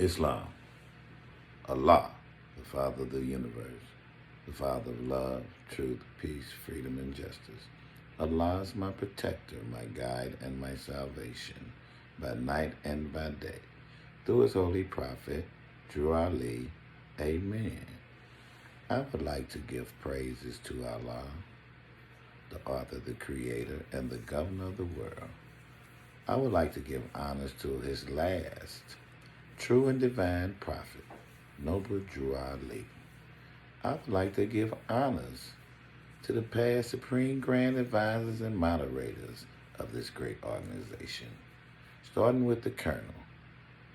Islam, Allah, the Father of the universe, the Father of love, truth, peace, freedom, and justice. Allah is my protector, my guide, and my salvation, by night and by day. Through his holy prophet, Drew Ali, Amen. I would like to give praises to Allah, the author, the creator, and the governor of the world. I would like to give honors to his last true and divine prophet, Noble Drew Ali. I would like to give honors to the past supreme grand advisors and moderators of this great organization, starting with the Colonel,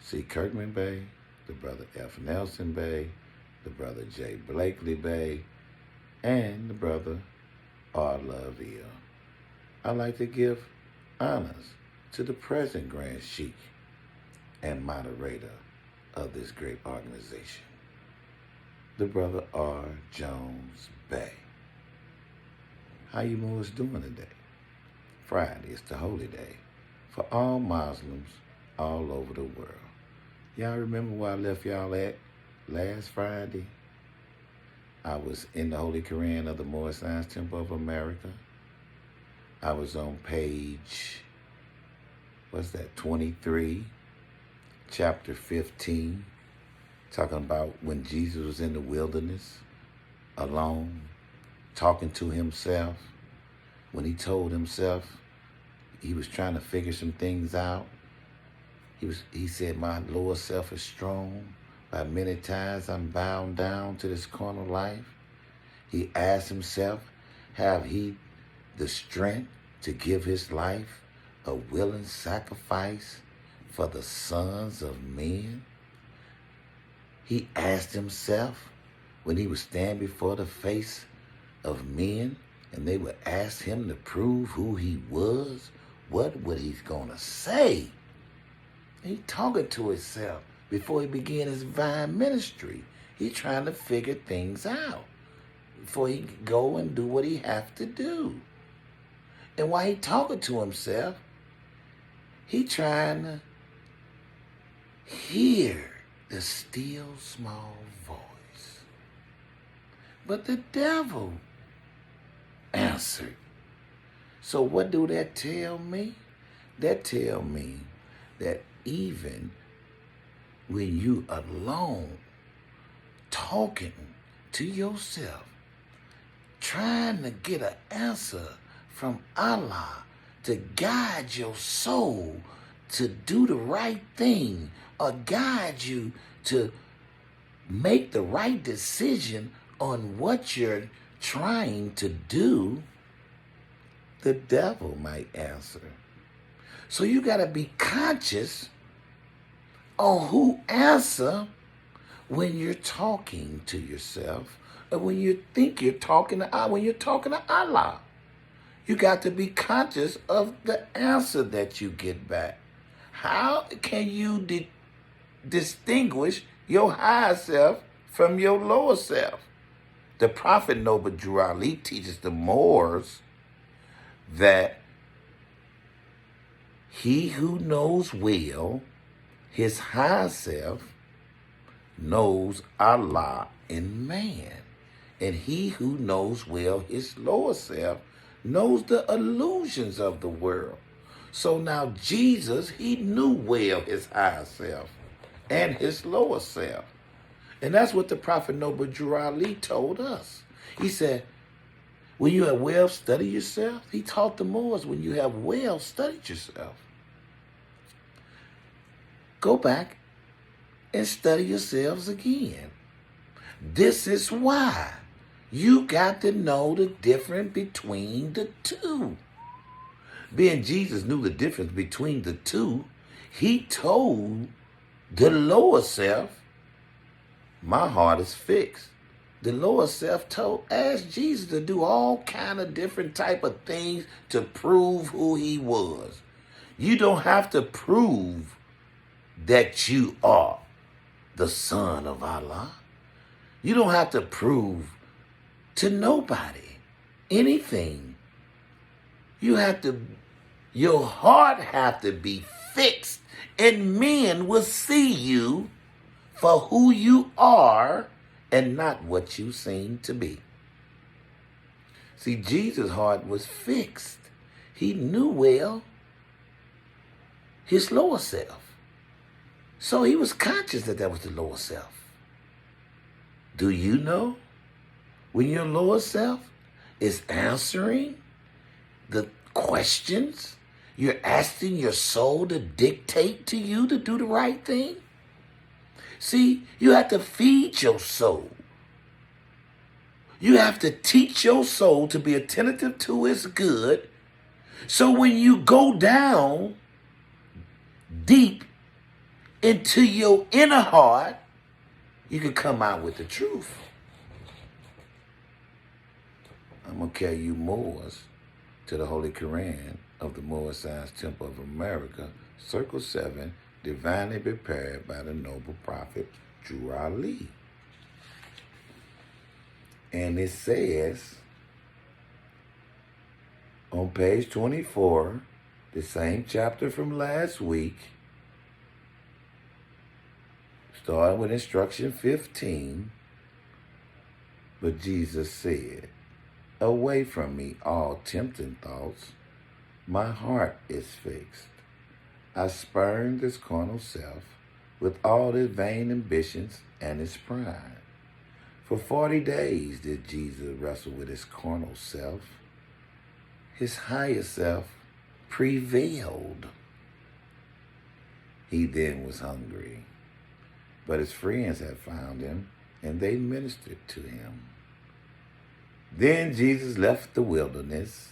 C. Kirkman Bey, the brother F. Nelson Bey, the brother J. Blakely Bey, and the brother R. Lovell. I'd like to give honors to the present Grand Sheikh and moderator of this great organization, the brother R. Jones Bey. How you Moors doing today? Friday is the holy day for all Muslims all over the world. Y'all remember where I left y'all at last Friday? I was in the Holy Quran of the Moorish Science Temple of America. I was on page, 23, chapter 15, talking about when Jesus was in the wilderness, alone, talking to himself. When he told himself he was trying to figure some things out, he said, my lower self is strong. By many times I'm bound down to this carnal life. He asked himself, have he the strength to give his life a willing sacrifice for the sons of men? He asked himself when he would stand before the face of men and they would ask him to prove who he was, what would he gonna say? He talking to himself before he began his divine ministry. He trying to figure things out before he can go and do what he have to do. And while he talking to himself, he trying to hear the still small voice. But the devil answered. So what do that tell me? That tell me that even when you alone, talking to yourself, trying to get an answer from Allah to guide your soul to do the right thing or guide you to make the right decision on what you're trying to do, the devil might answer. So you got to be conscious on who answer when you're talking to yourself or when you think you're talking to Allah, when you're talking to Allah. You got to be conscious of the answer that you get back. How can you distinguish your higher self from your lower self? The Prophet Noble Drew Ali teaches the Moors that he who knows well his higher self knows Allah in man. And he who knows well his lower self knows the illusions of the world. So now Jesus, he knew well his higher self and his lower self. And that's what the Prophet Noble Drew Ali told us. He said, when you have well studied yourself, he taught the Moors, when you have well studied yourself, go back and study yourselves again. This is why you got to know the difference between the two. Being Jesus knew the difference between the two, he told the lower self, my heart is fixed. The lower self asked Jesus to do all kind of different type of things to prove who he was. You don't have to prove that you are the son of Allah. You don't have to prove to nobody anything. Your heart have to be fixed, and men will see you for who you are and not what you seem to be. See, Jesus' heart was fixed. He knew well his lower self. So he was conscious that was the lower self. Do you know when your lower self is answering the questions you're asking your soul to dictate to you to do the right thing? See, you have to feed your soul. You have to teach your soul to be attentive to its good. So when you go down deep into your inner heart, you can come out with the truth. I'm going to carry you Moors to the Holy Quran of the Moorish Science Temple of America, Circle 7, divinely prepared by the noble prophet Drew Ali. And it says on page 24, the same chapter from last week, starting with instruction 15, but Jesus said, away from me all tempting thoughts, my heart is fixed. I spurn this carnal self with all its vain ambitions and its pride. For 40 days did Jesus wrestle with his carnal self. His higher self prevailed. He then was hungry, but his friends had found him, and they ministered to him. Then Jesus left the wilderness,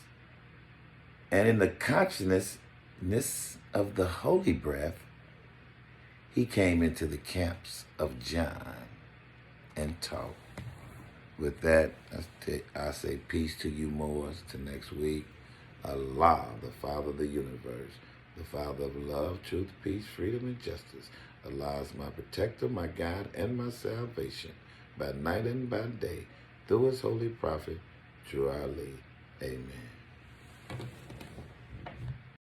and in the consciousness of the holy breath, he came into the camps of John and taught. With that, I say peace to you, Moors, to next week. Allah, the Father of the universe, the Father of love, truth, peace, freedom, and justice. Allah is my protector, my guide, and my salvation, by night and by day, through his holy prophet, Drew Ali. Amen.